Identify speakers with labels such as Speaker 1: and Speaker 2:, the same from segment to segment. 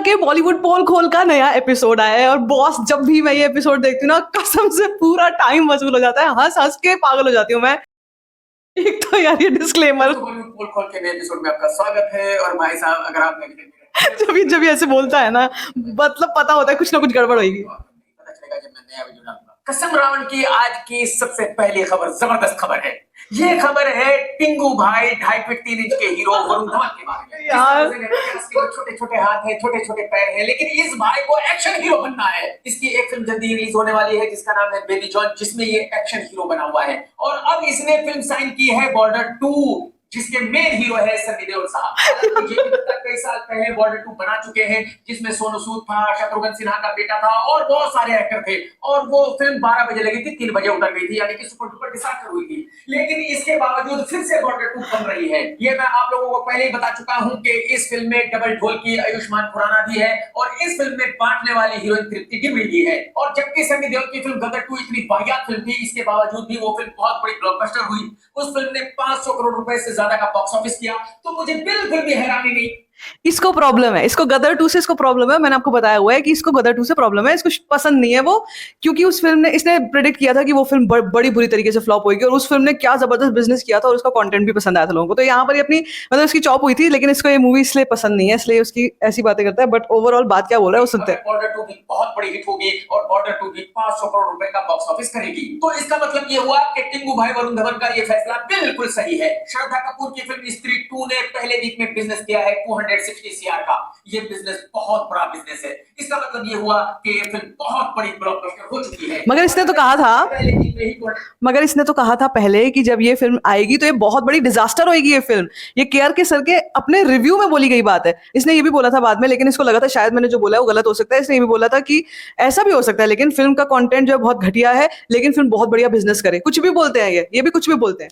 Speaker 1: के बॉलीवुड पोल खोल का नया एपिसोड आया है और बॉस जब भी मैं ये एपिसोड देखती हूँ ना कसम से पूरा टाइम वसूल हो जाता है, हंस हंस के पागल हो जाती हूँ मैं। एक तो यार ये डिस्क्लेमर
Speaker 2: तो बॉलीवुड पोल खोल के नए एपिसोड में आपका स्वागत है। और भाई साहब, अगर आपने अभी तक
Speaker 1: जब ये ऐसे बोलता है ना मतलब पता होता है कुछ ना कुछ गड़बड़ होगी।
Speaker 2: पता चलेगा जब मैं नया वीडियो डालूंगा। कसम रावण की आज की सबसे पहली खबर जबरदस्त खबर है। ये खबर है टिंगू भाई 2.5 फीट 3 इंच के हीरो वरुण धवन के बारे में।
Speaker 1: यार
Speaker 2: छोटे छोटे हाथ है, छोटे छोटे पैर है, लेकिन इस भाई को एक्शन हीरो बनना है। इसकी एक फिल्म जल्दी रिलीज होने वाली है जिसका नाम है बेबी जॉन, जिसमें ये एक्शन हीरो बना हुआ है। और अब इसने फिल्म साइन की है बॉर्डर 2, जिसके मेन हीरो है सनी देओल साहब। हालांकि ये फिल्म तक कई साल पहले बॉर्डर 2 बना चुके हैं, जिसमें सोनू सूद था, शत्रुघ्न सिन्हा का बेटा था और बहुत सारे एक्टर थे। और वो फिल्म 12 बजे लगी थी, 3 बजे उतर गई थी, यानी कि सुपर डुपर डिसास्टर हुई थी। लेकिन इसके बावजूद फिर से बॉर्डर 2 बन रही है। ये मैं आप लोगों को पहले ही बता चुका हूं कि इस फिल्म में डबल ढोल की आयुष्मान खुराना भी है और इस फिल्म में बांटने वाली हीरोइन तृप्ति डिमरी भी है। और जबकि सनी देओल की फिल्म गदर 2 इतनी वाहियात फिल्म थी, इसके बावजूद भी वो फिल्म बहुत बड़ी ब्लॉकबस्टर हुई। उस फिल्म ने 500 करोड़ रुपए से ज्यादा का बॉक्स ऑफिस किया, तो मुझे बिल्कुल भी हैरानी नहीं।
Speaker 1: इसको प्रॉब्लम है, इसको गदर 2 से इसको प्रॉब्लम है। मैंने आपको बताया हुआ है कि इसको गदर 2 से प्रॉब्लम है, इसको पसंद नहीं है वो, क्योंकि उस फिल्म ने इसने प्रेडिक्ट किया था कि वो फिल्म बड़ी बुरी तरीके से फ्लॉप होगी और उस फिल्म ने क्या जबरदस्त बिजनेस किया था और उसका कंटेंट भी पसंद आया था लोगों को। तो यहाँ पर ये अपनी मतलब इसकी चॉप हुई थी, लेकिन इसको ये मूवी इसलिए पसंद नहीं है, इसलिए उसकी ऐसी बातें करता है। बट ओवरऑल बात क्या बोल रहा है वो सुनते हैं।
Speaker 2: बॉर्डर 2 भी बहुत बड़ी हिट होगी और बॉर्डर 2 भी 500 करोड़ रुपए का बॉक्स ऑफिस करेगी। तो इसका मतलब ये हुआ कि टिंगू भाई वरुण धवन का ये फैसला बिल्कुल सही है। श्रद्धा कपूर की फिल्म स्त्री 2 ने पहले वीक में बिजनेस किया है 260 सीआर का। ये बिजनेस बहुत बड़ा बिजनेस है। इसका मतलब ये हुआ कि ये फिल्म बहुत बड़ी ब्लॉकबस्टर हो चुकी है।
Speaker 1: मगर इसने तो कहा था पहले कि जब ये फिल्म आएगी तो ये बहुत बड़ी डिजास्टर होगी। ये फिल्म ये केआर के सर के अपने रिव्यू में बोली गई बात है। इसने ये भी बोला था बाद में, लेकिन इसको लगा था शायद मैंने जो बोला है वो गलत हो सकता है। इसने ये भी बोला था कि ऐसा भी हो सकता है, लेकिन फिल्म का कंटेंट जो है बहुत घटिया है, लेकिन फिल्म बहुत बढ़िया बिजनेस करे। कुछ भी बोलते हैं ये भी कुछ भी बोलते हैं।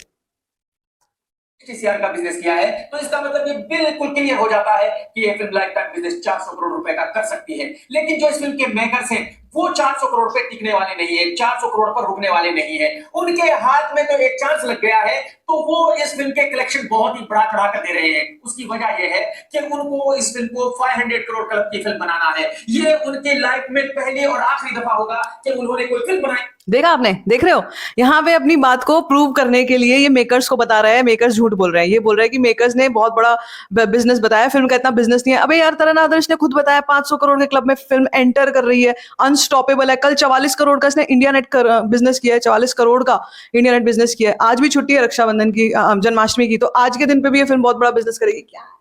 Speaker 2: सीआर का बिजनेस किया है, तो इसका मतलब ये बिल्कुल क्लियर हो जाता है कि ये film life time business 400 crore रुपए का कर सकती है। लेकिन जो इस फिल्म के मेकर्स हैं वो 400 करोड़ रुपए टिकने वाले नहीं है, 400 करोड़ पर रुकने वाले नहीं है। उनके हाथ में तो एक चांस लग गया है, तो वो इस फिल्म के कलेक्शन बहुत ही बढ़ा चढ़ा कर दे रहे हैं। उसकी वजह यह है कि उनको इस फिल्म को 500 करोड़ क्लब की फिल्म बनाना है। ये उनके लाइफ में पहली और आखिरी दफा होगा कि उन्होंने कोई फिल्म बनाई।
Speaker 1: देखा आपने, देख रहे हो यहाँ पे अपनी बात को प्रूव करने के लिए ये मेकर्स को बता रहा है। मेकर्स झूठ बोल रहे हैं। ये बोल रहा है कि मेकर्स ने बहुत बड़ा बिजनेस बताया, फिल्म का इतना बिजनेस नहीं है। अबे यार तरन आदर्श ने खुद बताया 500 करोड़ के क्लब में फिल्म एंटर कर रही है, अनस्टॉपेबल है। कल 44 करोड़ का इसने इंडिया नेट बिजनेस किया है, 44 करोड़ का इंडिया नेट बिजनेस किया है। आज भी छुट्टी है रक्षाबंधन की, जन्माष्टमी की, तो आज के दिन पे भी ये फिल्म बहुत बड़ा बिजनेस करेगी। क्या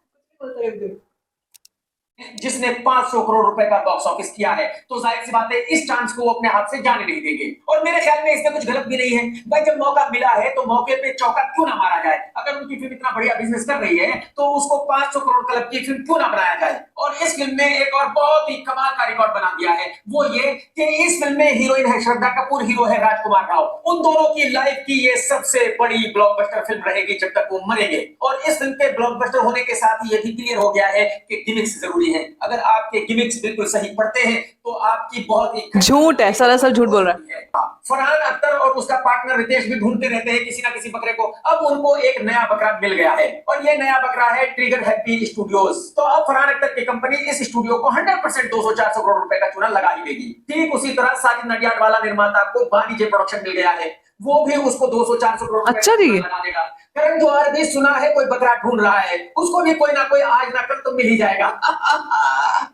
Speaker 2: जिसने 500 करोड़ रुपए का बॉक्स ऑफिस किया है, तो जाहिर सी बात है इस चांस को वो अपने हाथ से जाने नहीं देंगे। और मेरे ख्याल में इसमें कुछ गलत भी नहीं है भाई। जब मौका मिला है तो मौके पे चौका क्यों ना मारा जाए। अगर उनकी फिल्म इतना बढ़िया बिजनेस कर रही है तो उसको 500 करोड़ क्लब की फिल्म क्यों ना बनाया जाए। और इस फिल्म ने एक और बहुत ही कमाल का रिकॉर्ड बना दिया है, वो ये कि इस फिल्म में हीरोइन है श्रद्धा कपूर, हीरो है राजकुमार राव। उन दोनों की लाइफ की ये सबसे बड़ी ब्लॉकबस्टर फिल्म रहेगी जब तक वो मरेंगे। और इस फिल्म के ब्लॉकबस्टर होने के साथ ही ये भी क्लियर हो गया है कि गिमिक्स जरूरी है। अगर आपके गिमिक्स बिल्कुल सही पड़ते हैं तो आपकी बहुत ही
Speaker 1: झूठ है, सरासर झूठ बोल रहा है।
Speaker 2: फरहान अख्तर और उसका पार्टनर रितेश भी ढूंढते रहते हैं किसी ना किसी बकरे को। अब उनको एक नया बकरा मिल गया है और ये नया बकरा है ट्रिगर हैप्पी स्टूडियोज। तो अब फरहान अख्तर की कंपनी इस स्टूडियो को 100% 200-400 करोड़ रुपए का चूना लगा ही देगी। ठीक उसी तरह साजिद नडियाड वाला निर्माता को बानी जे प्रोडक्शन मिल गया है, वो भी उसको 200-400 करोड़
Speaker 1: अच्छा जी,
Speaker 2: लगा देगा। करण जौहर भी सुना है कोई बकरा ढूंढ रहा है, उसको भी कोई ना कोई आज ना कल तो मिल ही जाएगा।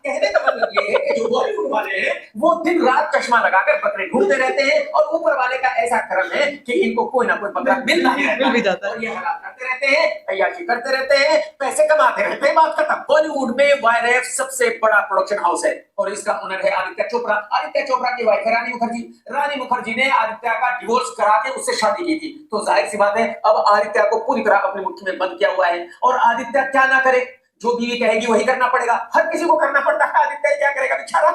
Speaker 2: कहने का मतलब ये है कि जो बॉलीवुड वाले हैं वो दिन रात चश्मा लगाकर बकरे ढूंढते रहते हैं और ऊपर वाले का ऐसा करम है कि इनको कोई ना कोई बकरा मिल भी जाता है। और ये हलाल करते रहते हैं, अय्याशी करते रहते हैं, पैसे कमाते रहते हैं। बात खत्म। बॉलीवुड में वाईआरएफ सबसे बड़ा प्रोडक्शन हाउस है और इसका ओनर है आदित्य चोपड़ा। आदित्य चोपड़ा की वाइफ है रानी मुखर्जी। रानी मुखर्जी ने आदित्य का डिवोर्स करा के उससे शादी की थी, तो जाहिर सी बात है अब आदित्य को पूरी तरह अपनी मुट्ठी में बंद किया हुआ है। और आदित्य क्या ना करे, जो बीवी कहेगी वही करना पड़ेगा। हर किसी को करना पड़ता है, आदित्य क्या करेगा बेचारा।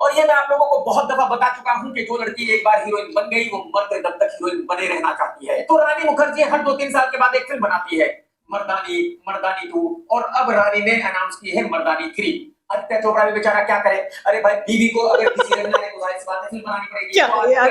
Speaker 2: और ये मैं आप लोगों को बहुत दफा बता चुका हूं कि जो लड़की एक बार हीरोइन बन गई वो मरते दम तक हीरोइन बने रहना चाहती है। तो रानी मुखर्जी हर 2-3 साल के बाद एक फिल्म बनाती है, मर्दानी, मर्दानी 2, और अब रानी ने अनाउंस की है मर्दानी 3। आदित्य चोपड़ा भी बेचारा क्या करे। अरे भाई बीवी को अगर किसी रहना है तो जाहिर सी बात है फिल्म बनानी पड़ेगी।
Speaker 1: क्या
Speaker 2: तो
Speaker 1: यार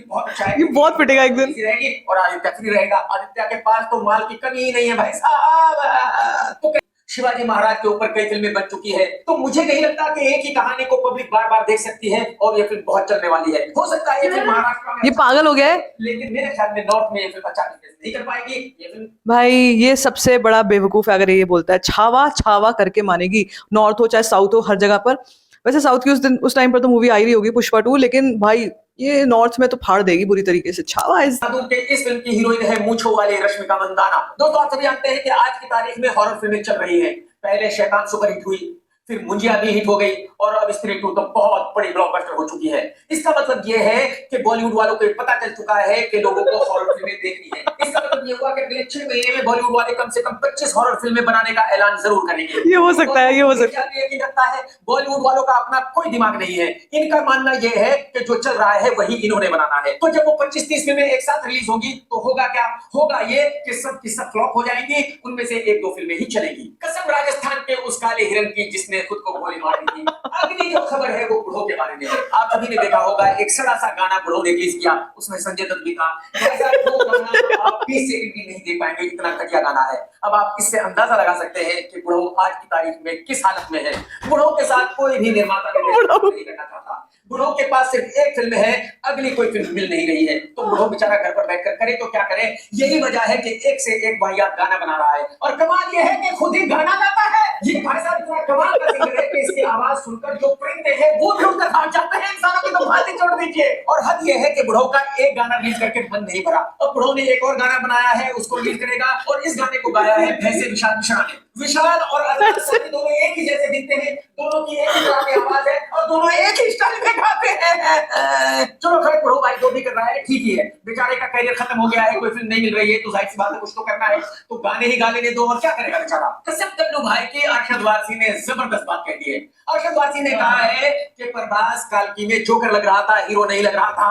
Speaker 2: बहुत अच्छा है,
Speaker 1: ये बहुत पिटेगा एक दिन।
Speaker 2: रहेगी और आदित्य फ्री रहेगा। आदित्य के पास तो माल की कमी ही नहीं है भाई साहब। तो शिवाजी महाराज के ऊपर कई फिल्में बन चुकी है, तो मुझे नहीं लगता कि एक ही कहानी को पब्लिक बार बार देख सकती है और ये फिल्म बहुत चलने वाली है। हो सकता है ये फिल्म महाराष्ट्र में
Speaker 1: ये पागल हो गया है
Speaker 2: लेकिन मेरे ख्याल में नॉर्थ में ये फिल्म अच्छा बिजनेस नहीं कर पाएगी। ये फिल्म
Speaker 1: भाई। ये सबसे बड़ा बेवकूफ है अगर ये बोलता है छावा छावा करके मानेगी, नॉर्थ हो चाहे साउथ हो, हर जगह पर। वैसे साउथ की उस टाइम पर तो मूवी आई रही होगी पुष्पा 2, लेकिन भाई ये नॉर्थ में तो फाड़ देगी बुरी तरीके से। छावा इस
Speaker 2: के इस फिल्म की हीरोइन है मूंछों वाली रश्मिका मंदाना। दोस्तों आप सभी जानते हैं कि आज की तारीख में हॉरर फिल्में चल रही है। पहले शैतान सुपरहिट हुई, फिर मुंजिया भी हिट हो गई और अब स्त्री 2 तो बहुत बड़ी ब्लॉकबस्टर हो चुकी है। इसका मतलब ये है कि बॉलीवुड वालों को पता चल चुका है कि लोगों को हॉरर फिल्में देखनी है। इसका मतलब ये हुआ कि अगले 6 महीने में बॉलीवुड वाले कम से कम 25 हॉरर फिल्में बनाने का ऐलान जरूर करेंगे।
Speaker 1: ये हो सकता है, ये हो सकता
Speaker 2: है। यकीन रखता है बॉलीवुड वालों का अपना कोई दिमाग नहीं है। इनका मानना ये है कि जो चल रहा है वही इन्होंने बनाना है। तो जब वो 25-30 फिल्में एक साथ रिलीज होगी तो होगा क्या? होगा ये कि सब की सब फ्लॉप हो जाएंगी, उनमें से 1-2 फिल्में ही चलेंगी। कसम राजस्थान के उस काले हिरण की जिसने खुद को गोली मारी थी। अगली जो खबर है वो बुढ़ो के बारे में है। आप सभी ने देखा होगा एक सड़ा सा गाना बुढ़ो ने रिलीज किया, उसमें संजय दत्त भी था। ऐसा वो गाना आप 20 सेकंड भी नहीं देख पाएंगे, इतना घटिया गाना है। अब आप इससे अंदाजा लगा सकते हैं कि बुढ़ो आज की तारीख में किस हालत में है। बुढ़ो के साथ कोई भी निर्माता नहीं करना चाहता। बुढ़ो के पास सिर्फ एक फिल्म है, अगली कोई फिल्म मिल नहीं रही है। तो बुढ़ो बेचारा घर पर बैठकर करे तो क्या करे। यही वजह है कि एक से एक वाहियात गाना बना रहा है और कमाल यह है कि खुद ही गाना गाता है। ये भाई साहब इतना कमाल का सिंगर है कि इसकी आवाज सुनकर जो परिंदे हैं वो भी उनका भाग जाते हैं। इंसानों की तो बात ही छोड़ दीजिए। और हद यह है कि बुढ़ो का एक गाना रिलीज करके मन नहीं भरा, अब बुढ़ो ने एक और गाना बनाया है, उसको रिलीज करेगा और इस गाने को गाया है भैंसे विशाल मिश्रा ने। विशाल और अरविंद सोनी दोनों एक ही जैसे दिखते हैं, दोनों की एक ही तरह की आवाज है और दोनों एक ही स्टाइल में गाते हैं। चलो खैर बुढ़ो भाई जो भी कर रहा है ठीक ही है। बेचारे का करियर खत्म हो गया है, कोई फिल्म नहीं मिल रही है तो जाहिर सी बात है कुछ तो करना है, तो गाने ही गा लेने दो और क्या करेगा बेचारा। कसम तन्नू भाई की अरशद वारसी ने जबरदस्त बात कह दी है। अरशद वारसी ने कहा है कि प्रभास काल्की में जोकर लग रहा था, हीरो नहीं लग रहा था।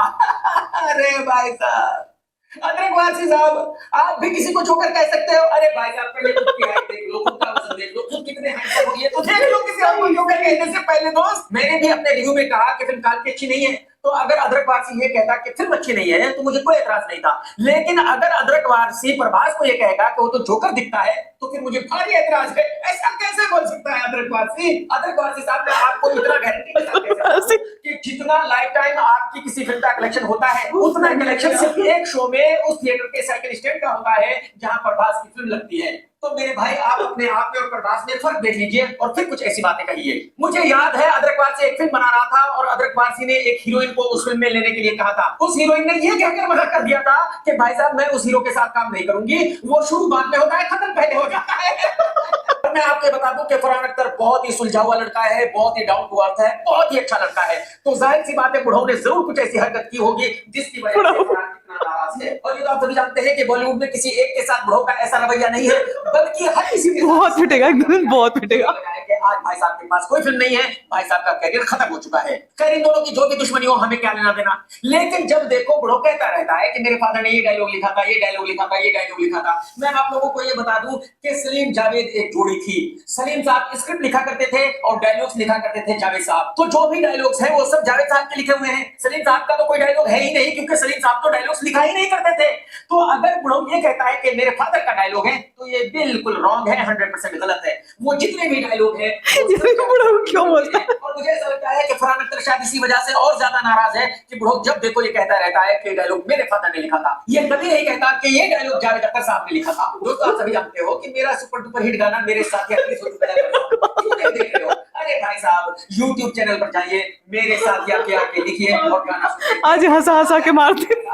Speaker 2: अरे भाई साहब, अदरक वारसी साहब, आप भी किसी को जोकर कह सकते हो। अरे भाई साहब पहले खुद की हाइट देख लो, खुद का वजन देख लो, खुद कितने हैंडसम हो गए तो देख लो किसी और को जोकर कहने से पहले। दोस्त मैंने भी अपने रिव्यू में कहा कि फिल्म काल्की अच्छी नहीं है, तो अगर अदरक वारसी ये कहता कि फिल्म अच्छी नहीं है तो मुझे कोई एतराज नहीं था। लेकिन अगर अदरक वारसी प्रभास को ये कहेगा कि वो तो जोकर दिखता है तो फिर मुझे भारी एतराज है। ऐसा कैसे बोल सकता है अदरक वारसी? अदरक वारसी साहब, मैं आपको इतना गारंटी के साथ कह सकता हूं कि जितना लाइफ टाइम आपकी किसी फिल्म का कलेक्शन होता है उतना कलेक्शन सिर्फ एक शो में उस थिएटर के साइकिल स्टैंड का होता है जहां प्रभास की फिल्म लगती है। तो मेरे भाई आप अपने आप में और प्रभास में फर्क देख लीजिए और फिर कुछ ऐसी बातें कहिए। मुझे याद है अदरक वारसी एक फिल्म बना रहा था और अदरक वारसी ने एक हीरोइन को उस फिल्म में लेने के लिए कहा था। उस हीरोइन ने ये कहकर मना कर दिया था कि भाई साहब मैं उस हीरो के साथ काम नहीं करूंगी, वो शुरू बाद में होता है, खत्म पहले हो जाता है। और मैं आपको बता दूं कि फरहान अख्तर बहुत ही सुलझा हुआ लड़का है, बहुत ही डाउन टू अर्थ है, बहुत ही अच्छा लड़का है। तो जाहिर सी बात है बुढ़ो ने जरूर कुछ ऐसी हरकत की होगी जिसकी वजह से फरहान इतना नाराज है। और ये तो आप सभी जानते हैं कि बॉलीवुड में किसी एक के साथ बुढ़ो का ऐसा रवैया नहीं है, बल्कि हर किसी के
Speaker 1: बहुत पिटेगा, बहुत पिटेगा।
Speaker 2: आज भाई साहब के पास कोई फिल्म नहीं है, भाई साहब का करियर खत्म हो चुका है। खैर इन दोनों की जो भी दुश्मनी हो हमें क्या लेना देना। लेकिन जब देखो बुढ़ो कहता रहता है कि मेरे फादर ने ये डायलॉग लिखा था, ये डायलॉग लिखा था, ये डायलॉग लिखा था। मैं आप लोगों को ये बता दूं कि सलीम जावेद एक जोड़ी थी। सलीम साहब स्क्रिप्ट लिखा करते थे और डायलॉग्स लिखा करते थे जावेद साहब। तो जो भी डायलॉग्स हैं वो सब जावेद साहब के लिखे हुए हैं। सलीम साहब का तो कोई डायलॉग है ही नहीं, क्योंकि सलीम साहब तो डायलॉग्स लिखा ही नहीं करते थे। तो अगर बुढ़ो ये कहता है कि मेरे फादर का डायलॉग है तो ये बिल्कुल रॉन्ग है, 100% गलत है। वो जितने भी डायलॉग है
Speaker 1: क्यों बोलता है?
Speaker 2: और मुझे ऐसा लगता है कि फरहान अख्तर शायद इसी वजह से और ज्यादा नाराज है कि बुढ़ो जब देखो ये कहता रहता है कि डायलॉग मेरे फादर ने लिखा था। ये कभी नहीं कहता कि ये डायलॉग जावेद अख्तर साहब ने लिखा था। दोस्तों आप सभी जानते हो कि मेरा सुपर डुपर हिट गाना मेरे साथ ही क्यों नहीं देख रहे हो? अरे भाई साहब YouTube चैनल पर जाइए, मेरे साथ या के लिखिए और गाना सुनिए।
Speaker 1: आज हंसा हंसा के मारते।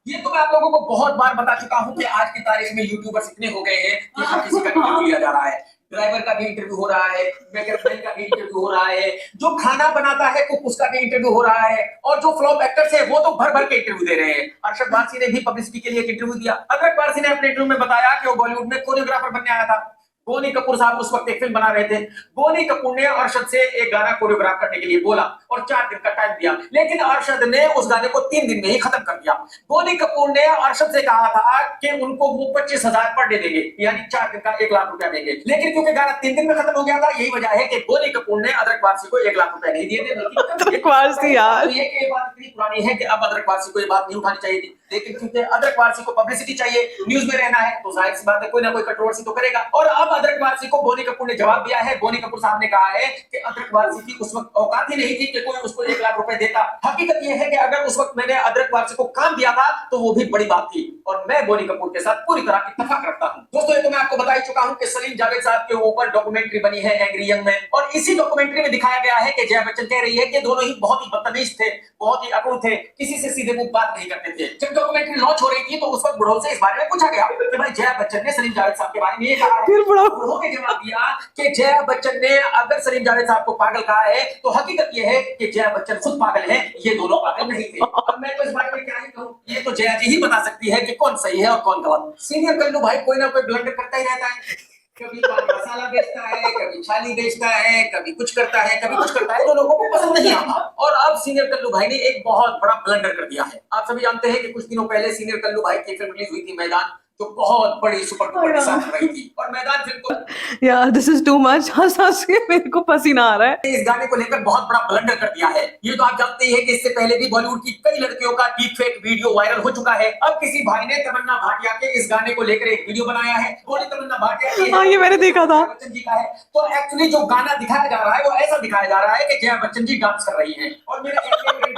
Speaker 2: ये तो मैं आप लोगों को बहुत बार बता चुका हूं कि आज की तारीख में यूट्यूबर्स इतने हो गए हैं कि हर किसी का इंटरव्यू लिया जा रहा है। ड्राइवर का भी इंटरव्यू हो रहा है, मैकेनिक का भी इंटरव्यू हो रहा है, जो खाना बनाता है कुक उसका भी इंटरव्यू हो रहा है, और जो फ्लॉप एक्टर्स है वो तो भर भर के इंटरव्यू दे रहे हैं। अरशद वारसी ने भी पब्लिसिटी के लिए एक इंटरव्यू दिया। अदरक वारसी ने अपने इंटरव्यू में बताया कि वो बॉलीवुड में कोरियोग्राफर बनने आया था। बोनी कपूर साहब उस वक्त एक फिल्म बना रहे थे। बोनी कपूर ने अरशद से एक गाना कोरियोग्राफ करने के लिए बोला और 4 दिन का टाइम दिया, लेकिन अरशद ने उस गाने को 3 दिन में ही खत्म कर दिया। बोनी कपूर ने अरशद से कहा था कि उनको वो 25,000 पर डे देंगे, यानी 4 दिन का 1 लाख रुपया देंगे, लेकिन क्योंकि गाना 3 दिन में खत्म हो गया था, यही वजह है कि बोनी कपूर ने अदरक वारसी को 1 लाख रुपया नहीं दिए थे।
Speaker 1: अदरक वारसी यार,
Speaker 2: ये बात इतनी पुरानी है कि अब अदरक वारसी को ये बात नहीं उठानी चाहिए थी, लेकिन क्योंकि अदरक वारसी को पब्लिसिटी चाहिए, न्यूज में रहना है, तो जाहिर सी बात है कोई ना कोई कंट्रोवर्सी तो करेगा। और अब अदरक वारसी को बोनी कपूर ने जवाब दिया है। बोनी कपूर साहब ने कहा है कि अदरक वारसी की उस वक्त औकात ही नहीं थी कि कोई उसको 1 लाख रुपए देता। हकीकत यह है कि अगर उस वक्त मैंने अदरक वारसी को काम दिया था तो वो भी बड़ी बात थी, और मैं बोनी कपूर के साथ पूरी तरह इत्तेफाक रखता हूं। दोस्तों, ये तो मैं आपको बता ही चुका हूं कि सलीम जावेद साहब के ऊपर डॉक्यूमेंट्री बनी है एंग्री यंग में, और इसी डॉक्यूमेंट्री में दिखाया गया है कि जया बच्चन कह रही है कि दोनों ही बहुत ही बदतमीज थे, बहुत ही अकड़ थे, किसी से सीधे मुंह बात नहीं करते थे। जब डॉक्यूमेंट्री लॉन्च हो रही थी तो उस वक्त बुढ़ो से इस बारे में पूछा गया कि भाई जया बच्चन ने सलीम जावेद साहब के बारे में ये कहा है,
Speaker 1: फिर
Speaker 2: बुढ़ो ने जवाब दिया कि जया बच्चन ने अगर सलीम जावेद साहब को पागल कहा है तो हकीकत यह है कि जया बच्चन खुद पागल है, ये दोनों पागल नहीं थे। अब मैं तो इस बारे में क्या ही कहूं, ये तो जया जी ही बता सकती है कि कौन सही है और कौन गलत। सीनियर कल्लू भाई कोई ना कोई ब्लंडर करता ही रहता है, कभी पान मसाला बेचता है, कभी छाली बेचता है, कभी कुछ करता है, कभी कुछ करता है, तो लोगों को पसंद नहीं आता। और अब सीनियर कल्लू भाई ने एक बहुत बड़ा ब्लंडर कर दिया है। आप सभी जानते हैं कि कुछ दिनों पहले सीनियर कल्लू भाई की फिल्म रिलीज हुई थी मैदान, जो बहुत बड़ी सुपर डुपर हिट रही थी, और मैदान फिल्म को
Speaker 1: यार दिस इज टू मच, हंस हंस के मेरे को पसीना आ रहा है।
Speaker 2: इस गाने को लेकर बहुत बड़ा ब्लंडर कर दिया है। ये तो आप जानते ही हैं कि इससे पहले भी बॉलीवुड की कई लड़कियों का डीप फेक वीडियो वायरल हो चुका है। अब किसी भाई ने तमन्ना भाटिया के इस गाने को लेकर एक वीडियो बनाया है। बोली तमन्ना भाटिया
Speaker 1: हाँ, ये मैंने देखा था।
Speaker 2: बच्चन जी का है, तो एक्चुअली जो गाना दिखाया जा रहा है वो ऐसा दिखाया जा रहा है कि जया बच्चन जी डांस कर रही है, और मेरा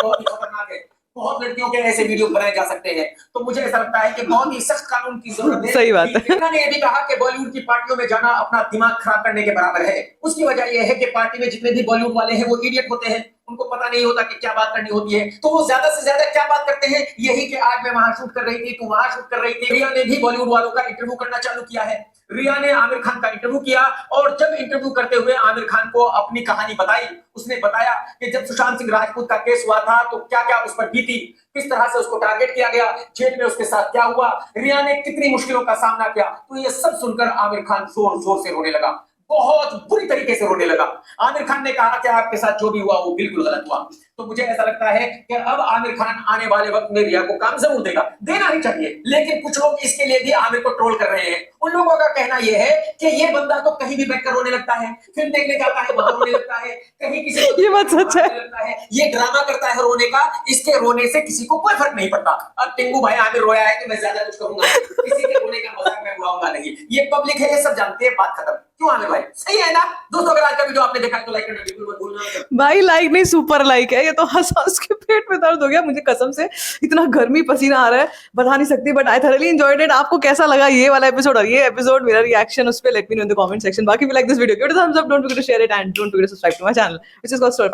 Speaker 2: बहुत ही खतरनाक है। बहुत लड़कियों के ऐसे वीडियो बनाए जा सकते हैं, तो मुझे ऐसा लगता है कि बहुत ही सख्त कानून की जरूरत है।
Speaker 1: सही बात है।
Speaker 2: कंगना ने यह भी कहा कि बॉलीवुड की पार्टियों में जाना अपना दिमाग खराब करने के बराबर है। उसकी वजह यह है कि पार्टी में जितने भी बॉलीवुड वाले हैं वो इडियट होते हैं, उनको पता नहीं होता कि क्या बात करनी होती है, तो वो ज्यादा से ज्यादा क्या बात करते हैं, यही कि आज मैं वहां शूट कर रही थी, तू वहां शूट कर रही थी। रिया ने भी बॉलीवुड वालों का इंटरव्यू करना चालू किया है। रिया ने आमिर खान का इंटरव्यू किया, और जब इंटरव्यू करते हुए आमिर खान को अपनी कहानी बताई, उसने बताया कि जब सुशांत सिंह राजपूत का केस हुआ था तो क्या क्या उस पर बीती, किस तरह से उसको टारगेट किया गया, जेल में उसके साथ क्या हुआ, रिया ने कितनी मुश्किलों का सामना किया। तो ये सब सुनकर आमिर खान जोर जोर से रोने लगा, बहुत बुरी तरीके से रोने लगा। आमिर खान ने कहा कि आपके साथ जो भी हुआ वो बिल्कुल गलत हुआ। तो मुझे ऐसा लगता है कि अब आमिर खान आने वाले वक्त में रिया को काम जरूर देगा, देना ही चाहिए, लेकिन कुछ लोग इसके लिए भी आमिर को ट्रोल कर रहे हैं। उन लोगों का कहना यह है कि ये बंदा तो कहीं भी बैठकर रोने लगता है, फिल्म देखने जाता है वहां रोने लगता है, कहीं किसी को
Speaker 1: ये बात सच है।
Speaker 2: लगता है, ये ड्रामा करता है रोने का, इसके रोने से किसी को कोई फर्क नहीं पड़ता। अब टिंगू भाई आमिर रोया है तो मैं ज्यादा कुछ कहूंगा, किसी के रोने का मजाक मैं उड़ाऊंगा नहीं, ये पब्लिक है, ये सब जानते हैं, बात खत्म। क्यों आमिर भाई, सही है ना? दोस्तों, अगर आज का वीडियो आपने देखा तो लाइक करना बिल्कुल मत भूलना।
Speaker 1: भाई लाइक नहीं, सुपर लाइक है। ये तो हंस हंस के पेट में दर्द हो गया मुझे, कसम से इतना गर्मी पसीना आ रहा है बता नहीं सकती, but I thoroughly enjoyed it. आपको कैसा लगा ये वाला एपिसोड और ये एपिसोड, मेरा रिएक्शन उस पे let me know in the comment section. बाकी भी like this video, give it a thumbs up, don't forget to share it and don't forget to subscribe to my channel which is called story